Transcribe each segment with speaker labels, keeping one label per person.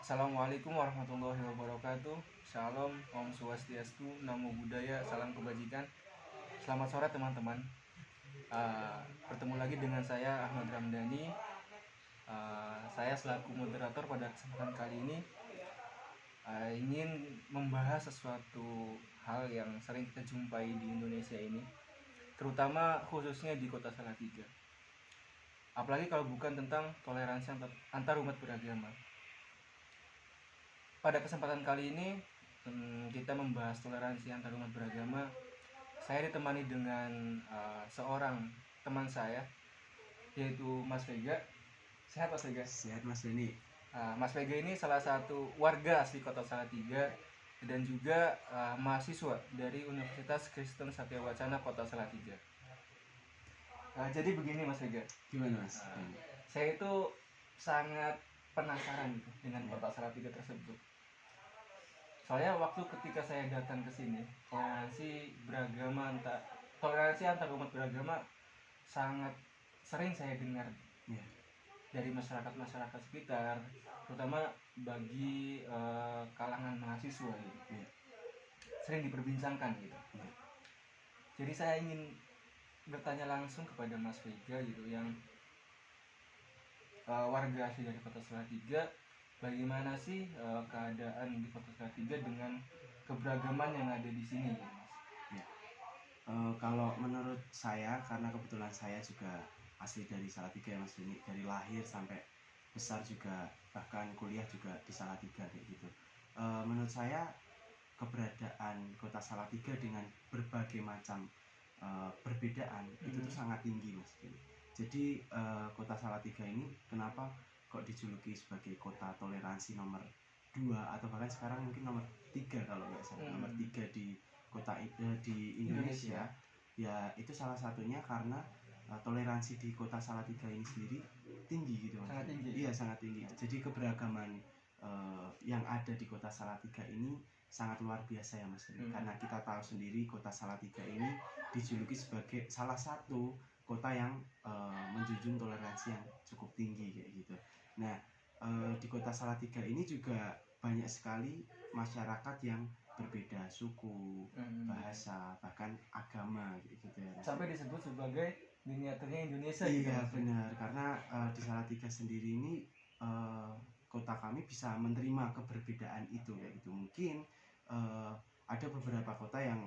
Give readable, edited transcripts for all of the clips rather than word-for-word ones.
Speaker 1: Assalamualaikum warahmatullahi wabarakatuh. Shalom, Om Swastiastu, Namo Buddhaya, salam kebajikan. Selamat sore teman-teman. Bertemu lagi dengan saya Ahmad Ramdhani. Saya selaku moderator pada kesempatan kali ini ingin membahas sesuatu hal yang sering kita jumpai di Indonesia ini, terutama khususnya di Kota Salatiga. Apalagi kalau bukan tentang toleransi antar umat beragama. Pada kesempatan kali ini kita membahas toleransi antar umat beragama. Saya ditemani dengan seorang teman saya, yaitu Mas Vega. Sehat Mas Vega?
Speaker 2: Sehat Mas Dani.
Speaker 1: Mas Vega ini salah satu warga asli Kota Salatiga dan juga mahasiswa dari Universitas Kristen Satya Wacana Kota Salatiga. Jadi begini Mas Vega.
Speaker 2: Gimana Mas?
Speaker 1: Saya itu sangat penasaran dengan Kota Salatiga tersebut. Soalnya waktu ketika saya datang ke sini, toleransi antar umat beragama sangat sering saya dengar dari masyarakat sekitar, terutama bagi kalangan mahasiswa gitu. Sering diperbincangkan gitu. Jadi saya ingin bertanya langsung kepada Mas Vega gitu, yang warga asli dari Kota Salatiga, bagaimana sih keadaan di Kota Salatiga dengan keberagaman yang ada di sini, Mas?
Speaker 2: Kalau menurut saya, karena kebetulan saya juga asli dari Salatiga ya Mas Dani, dari lahir sampai besar juga, bahkan kuliah juga di Salatiga kayak gitu. Menurut saya keberadaan Kota Salatiga dengan berbagai macam perbedaan itu tuh sangat tinggi Mas Dani. Jadi Kota Salatiga ini kenapa kok dijuluki sebagai kota toleransi nomor 2 atau bahkan sekarang mungkin nomor 3 kalau nggak salah, nomor 3 di kota di Indonesia. Ya itu salah satunya karena toleransi di Kota Salatiga ini sendiri tinggi gitu Mas.
Speaker 1: Sangat tinggi.
Speaker 2: Iya, sangat tinggi. Jadi keberagaman yang ada di Kota Salatiga ini sangat luar biasa ya Mas. Karena kita tahu sendiri Kota Salatiga ini dijuluki sebagai salah satu kota yang menjunjung toleransi yang cukup tinggi kayak gitu. Nah, di Kota Salatiga ini juga banyak sekali masyarakat yang berbeda suku, bahasa, bahkan agama gitu ya.
Speaker 1: Sampai disebut sebagai miniaturnya Indonesia.
Speaker 2: Iya gitu. Benar, karena di Salatiga sendiri ini kota kami bisa menerima keberbedaan itu kayak gitu. Mungkin ada beberapa kota yang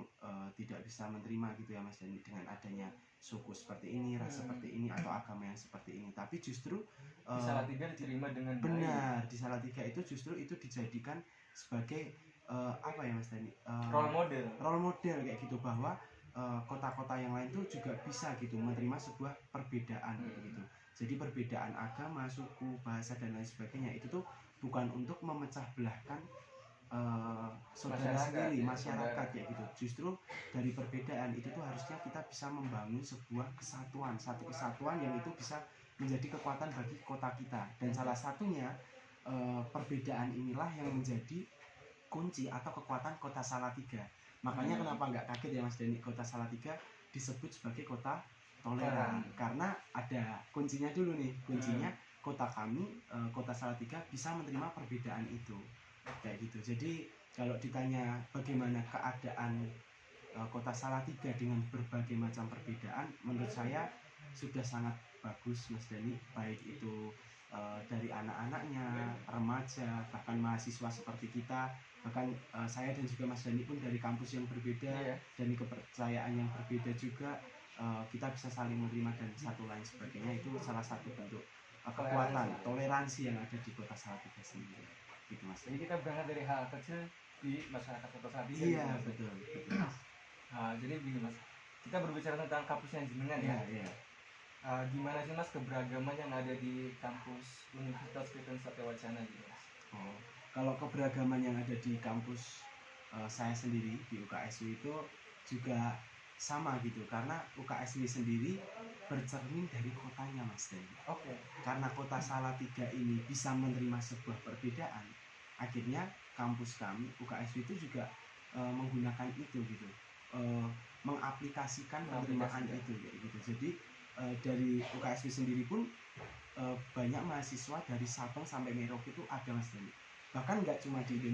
Speaker 2: tidak bisa menerima gitu ya Mas Dani, dengan adanya suku seperti ini, ras seperti ini, atau agama yang seperti ini. Tapi justru
Speaker 1: di Salatiga diterima dengan
Speaker 2: benar baik. Di Salatiga itu justru itu dijadikan sebagai apa ya Mas Dani, role model kayak gitu, bahwa kota-kota yang lain tuh juga bisa gitu menerima sebuah perbedaan gitu. Jadi perbedaan agama, suku, bahasa dan lain sebagainya itu tuh bukan untuk memecah belahkan saudara sendiri, masyarakat kayak gitu. Justru dari perbedaan itu tuh harusnya kita bisa membangun sebuah kesatuan, satu kesatuan yang itu bisa menjadi kekuatan bagi kota kita. Dan salah satunya perbedaan inilah yang menjadi kunci atau kekuatan Kota Salatiga. Makanya kenapa nggak kaget ya Mas Dani, Kota Salatiga disebut sebagai kota toleran, karena ada kuncinya dulu nih. Kuncinya kota kami, Kota Salatiga bisa menerima perbedaan itu kayak gitu. Jadi kalau ditanya bagaimana keadaan Kota Salatiga dengan berbagai macam perbedaan, menurut saya sudah sangat bagus Mas Dani, baik itu dari anak-anaknya, remaja, bahkan mahasiswa seperti kita, bahkan saya dan juga Mas Dani pun dari kampus yang berbeda, dan kepercayaan yang berbeda juga, kita bisa saling menerima dan satu lain sebagainya. Itu salah satu bentuk kekuatan toleransi yang ada di Kota Salatiga sendiri gitu Mas.
Speaker 1: Jadi kita berangkat dari hal kecil di masyarakat Kota Salatiga.
Speaker 2: Iya betul.
Speaker 1: Jadi begini Mas, kita berbicara tentang kampusnya jenengan ya. Gimana sih Mas keberagaman yang ada di kampus Universitas Kristen Satya Wacana gitu Mas?
Speaker 2: Kalau keberagaman yang ada di kampus saya sendiri di UKSW itu juga sama gitu, karena UKSW sendiri bercermin dari kotanya Mas Dani. Karena Kota Salatiga ini bisa menerima sebuah perbedaan, akhirnya kampus kami UKSW itu juga menggunakan itu gitu, mengaplikasikan penerimaan itu kayak gitu. Jadi dari UKSW sendiri pun banyak mahasiswa dari Sabang sampai Merauke itu ada Mas Dani. bahkan nggak cuma dari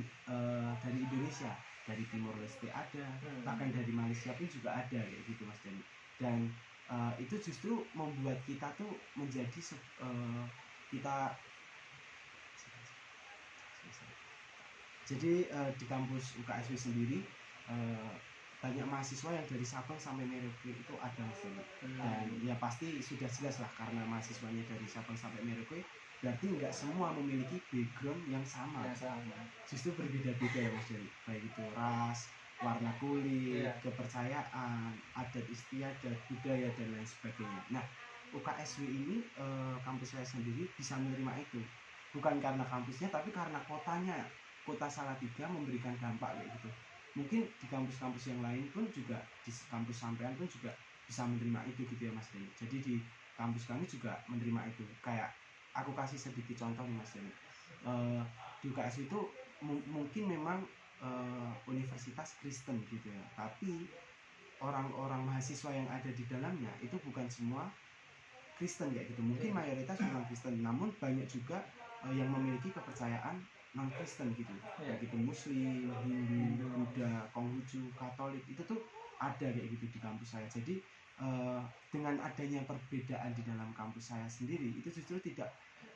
Speaker 2: Indonesia, dari Timor Leste ada, bahkan dari Malaysia pun juga ada kayak gitu Mas Dani. Dan itu justru membuat kita tuh menjadi kita jadi di kampus UKSW sendiri banyak mahasiswa yang dari Sabang sampai Merauke itu ada Mas Dani. Dan ya pasti sudah jelas lah, karena mahasiswanya dari Sabang sampai Merauke berarti nggak semua memiliki background yang sama. Justru berbeda-beda ya Mas Dani, baik itu ras, warna kulit, kepercayaan, adat istiadat, budaya dan lain sebagainya. Nah, UKSW ini kampus saya sendiri bisa menerima itu, bukan karena kampusnya tapi karena kotanya. Kota Salatiga memberikan dampak kayak gitu. Mungkin di kampus-kampus yang lain pun juga, di kampus sampean pun juga bisa menerima itu gitu ya Mas Deni. Jadi di kampus kami juga menerima itu. Kayak aku kasih sedikit contoh nih Mas Deni. Di UKS itu mungkin memang universitas Kristen gitu ya, tapi orang-orang mahasiswa yang ada di dalamnya itu bukan semua Kristen kayak gitu. Mungkin mayoritas memang Kristen, namun banyak juga yang memiliki kepercayaan non Kristen gitu, kayak gitu, Muslim, Hindu, Buddha, Konghucu, Katolik, itu tuh ada kayak gitu di kampus saya. Jadi dengan adanya perbedaan di dalam kampus saya sendiri, itu justru tidak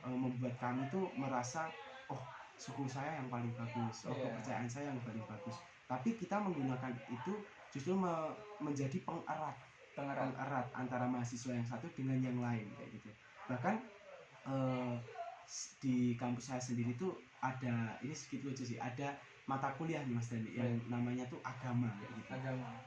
Speaker 2: membuat kami tuh merasa oh suku saya yang paling bagus, kepercayaan saya yang paling bagus. Tapi kita menggunakan itu justru menjadi pengerat antara mahasiswa yang satu dengan yang lain kayak gitu. Bahkan di kampus saya sendiri tuh ada, ini sedikit lucu sih, ada mata kuliah nih Mas Dani yang namanya tuh agama kayak gitu.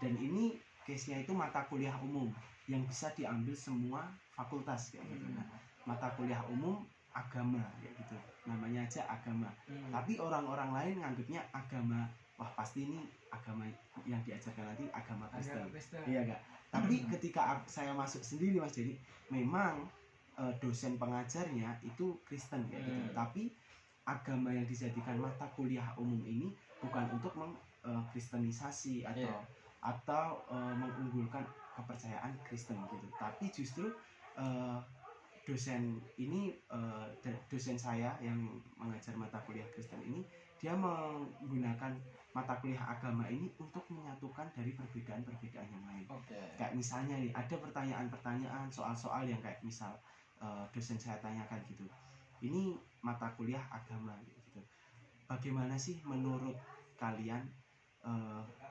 Speaker 2: Dan ini case-nya itu mata kuliah umum yang bisa diambil semua fakultas kayak gitu. Nah, mata kuliah umum agama kayak gitu, namanya aja agama. Tapi orang-orang lain nganggapnya agama, wah pasti ini agama yang diajarkan nanti agama Kristen. Iya enggak? Tapi ketika saya masuk sendiri Mas Dani, memang dosen pengajarnya itu Kristen kayak gitu. Tapi agama yang dijadikan mata kuliah umum ini bukan untuk mengkristenisasi atau mengunggulkan kepercayaan Kristen gitu. Tapi justru dosen ini, dosen saya yang mengajar mata kuliah Kristen ini, dia menggunakan mata kuliah agama ini untuk menyatukan dari perbedaan-perbedaan yang lain. Kayak misalnya nih, ada pertanyaan-pertanyaan, soal-soal yang kayak misal dosen saya tanyakan gitu, ini mata kuliah agama gitu, bagaimana sih menurut kalian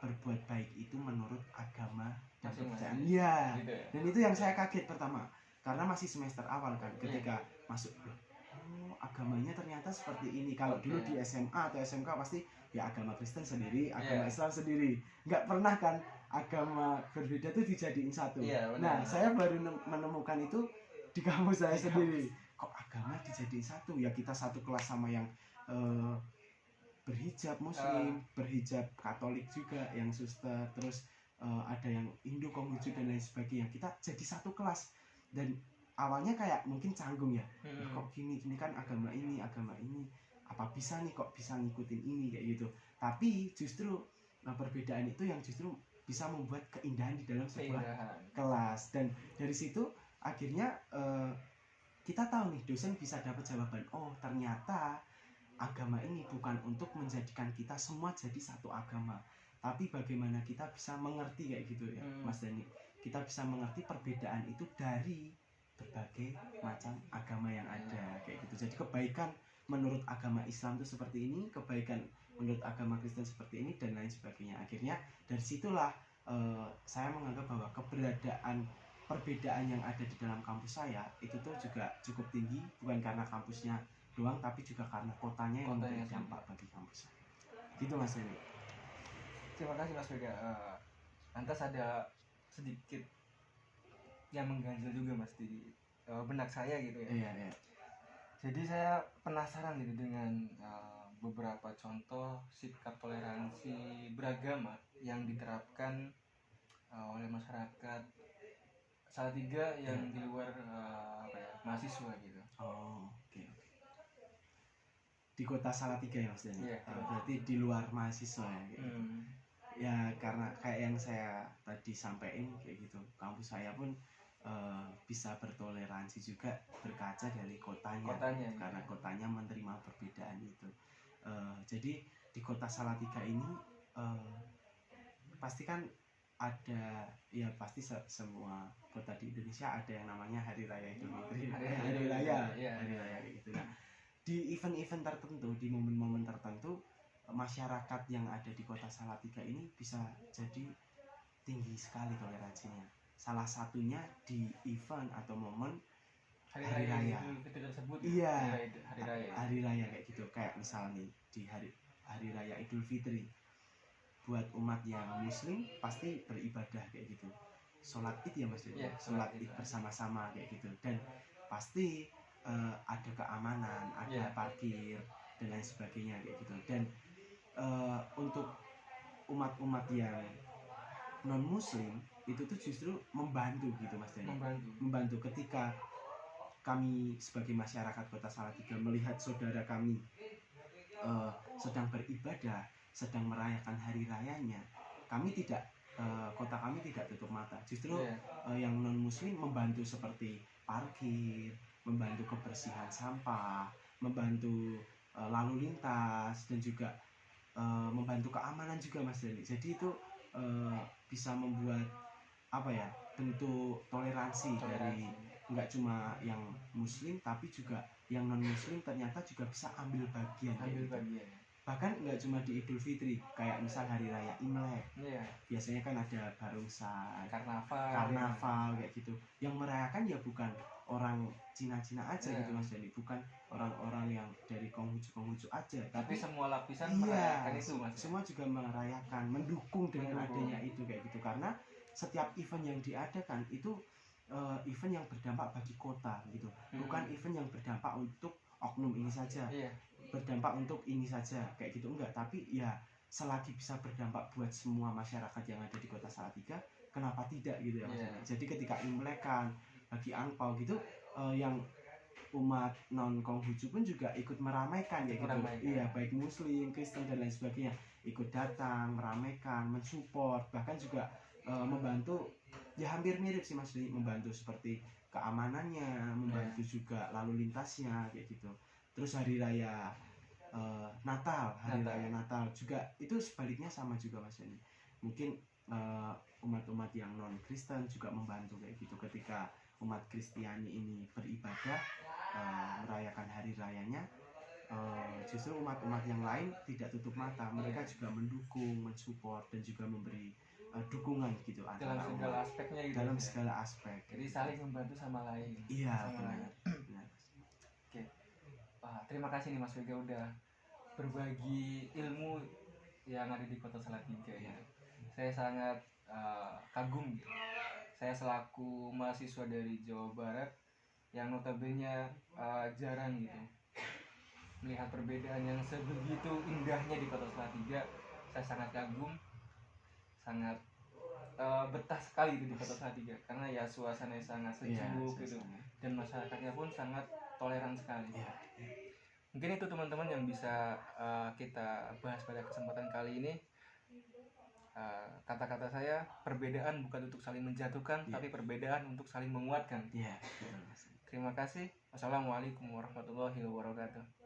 Speaker 2: berbuat baik itu menurut agama dan kepercayaan? Iya, dan itu yang saya kaget pertama, karena masih semester awal kan, ketika masuk, oh agamanya ternyata seperti ini. Kalau dulu di SMA atau SMK pasti ya agama Kristen sendiri, agama Islam sendiri, nggak pernah kan agama berbeda tuh dijadiin satu. Nah, saya baru menemukan itu di kampus saya sendiri. Kok agama dijadiin satu? Ya kita satu kelas sama yang berhijab Muslim, berhijab Katolik juga, yang suster, terus ada yang Hindu, Konghucu dan lain sebagainya. Kita jadi satu kelas. Dan awalnya kayak mungkin canggung ya, kok gini kan agama ini, apa bisa nih kok bisa ngikutin ini kayak gitu. Tapi justru perbedaan itu yang justru bisa membuat keindahan di dalam sebuah kelas. Dan dari situ akhirnya kita tahu nih, dosen bisa dapat jawaban, oh ternyata agama ini bukan untuk menjadikan kita semua jadi satu agama, tapi bagaimana kita bisa mengerti kayak gitu ya Mas Dani, kita bisa mengerti perbedaan itu dari berbagai macam agama yang ada kayak gitu. Jadi kebaikan menurut agama Islam itu seperti ini, kebaikan menurut agama Kristen seperti ini, dan lain sebagainya. Akhirnya dari situlah saya menganggap bahwa keberadaan perbedaan yang ada di dalam kampus saya itu tuh juga cukup tinggi, bukan karena kampusnya doang, tapi juga karena kotanya yang memberi dampak bagi kampus saya. Gitu Mas Deni.
Speaker 1: Terima kasih Mas Vega. Lantas ada sedikit yang mengganjal juga Mas di benak saya gitu ya.
Speaker 2: Iya.
Speaker 1: Jadi saya penasaran gitu dengan beberapa contoh sikap toleransi beragama yang diterapkan oleh masyarakat Salatiga yang di luar mahasiswa gitu.
Speaker 2: Oh, oke. Di kota Salatiga ya Mas Dani. Berarti di luar mahasiswa ya gitu. Ya karena kayak yang saya tadi sampaikan kayak gitu, kampus saya pun bisa bertoleransi juga berkaca dari kotanya karena kotanya menerima perbedaan itu. Jadi di kota Salatiga ini pasti kan ada, ya pasti semua kota di Indonesia ada yang namanya Hari Raya Idul Fitri, hari raya gitu. Nah, di event-event tertentu, di momen-momen tertentu, masyarakat yang ada di kota Salatiga ini bisa jadi tinggi sekali toleransinya. Salah satunya di event atau momen hari raya
Speaker 1: tersebut.
Speaker 2: Iya, hari raya kayak gitu. Kayak misalnya di hari raya Idul Fitri, buat umat yang muslim pasti beribadah kayak gitu, sholat id ya mas, sholat id bersama-sama kayak gitu, dan pasti ada keamanan, ada parkir dan lain sebagainya kayak gitu. Dan untuk umat-umat yang non muslim itu tuh justru membantu gitu mas Dani, membantu ketika kami sebagai masyarakat kota Salatiga melihat saudara kami sedang beribadah, sedang merayakan hari rayanya, kami tidak kota kami tidak tutup mata. Justru yang non muslim membantu seperti parkir, membantu kebersihan sampah, membantu lalu lintas, dan juga membantu keamanan juga mas Dani. Jadi itu bisa membuat apa ya, bentuk toleransi dari nggak cuma yang muslim tapi juga yang non muslim ternyata juga bisa ambil bagian. Bahkan nggak cuma di Idul Fitri, kayak misal hari raya Imlek, biasanya kan ada barongsai, karnaval kayak gitu. Yang merayakan ya bukan orang Cina-Cina aja gitu mas Dani, bukan orang-orang yang dari Konghucu aja, tapi semua lapisan merayakan itu mas. Semua juga merayakan, mendukung dengan adanya itu kayak gitu, karena setiap event yang diadakan itu event yang berdampak bagi kota gitu, bukan event yang berdampak untuk oknum ini saja, berdampak untuk ini saja kayak gitu, enggak. Tapi ya selagi bisa berdampak buat semua masyarakat yang ada di kota Salatiga, kenapa tidak gitu ya mas. Jadi ketika Imlek kan bagi angpau gitu, yang umat non Konghucu pun juga ikut meramaikan kayak gitu. Iya, baik muslim, Kristen dan lain sebagainya ikut datang, meramaikan, mensupport, bahkan juga membantu. Ya hampir mirip sih mas, membantu seperti keamanannya, membantu juga lalu lintasnya kayak gitu. Terus hari raya Natal juga itu sebaliknya sama juga mas ini. Mungkin umat-umat yang non Kristen juga membantu kayak gitu, ketika umat Kristiani ini beribadah merayakan hari rayanya, justru umat-umat yang lain tidak tutup mata, mereka juga mendukung, mensupport, dan juga memberi dukungan gitu
Speaker 1: dalam segala aspeknya gitu,
Speaker 2: dalam segala aspek.
Speaker 1: Jadi saling membantu sama lain.
Speaker 2: Iya, benar.
Speaker 1: Oke. Terima kasih nih Mas Vega udah berbagi ilmu yang ada di kota Salatiga ya. Saya sangat kagum gitu. Saya selaku mahasiswa dari Jawa Barat yang notabene jarang gitu melihat perbedaan yang sebegitu indahnya di kota Salatiga. Saya sangat kagum, sangat betah sekali di kota Salatiga, karena ya suasananya sangat sejuk gitu, dan masyarakatnya pun sangat toleran sekali. Mungkin itu teman-teman yang bisa kita bahas pada kesempatan kali ini. Kata-kata saya, perbedaan bukan untuk saling menjatuhkan, tapi perbedaan untuk saling menguatkan. Terima kasih. Wassalamualaikum warahmatullahi wabarakatuh.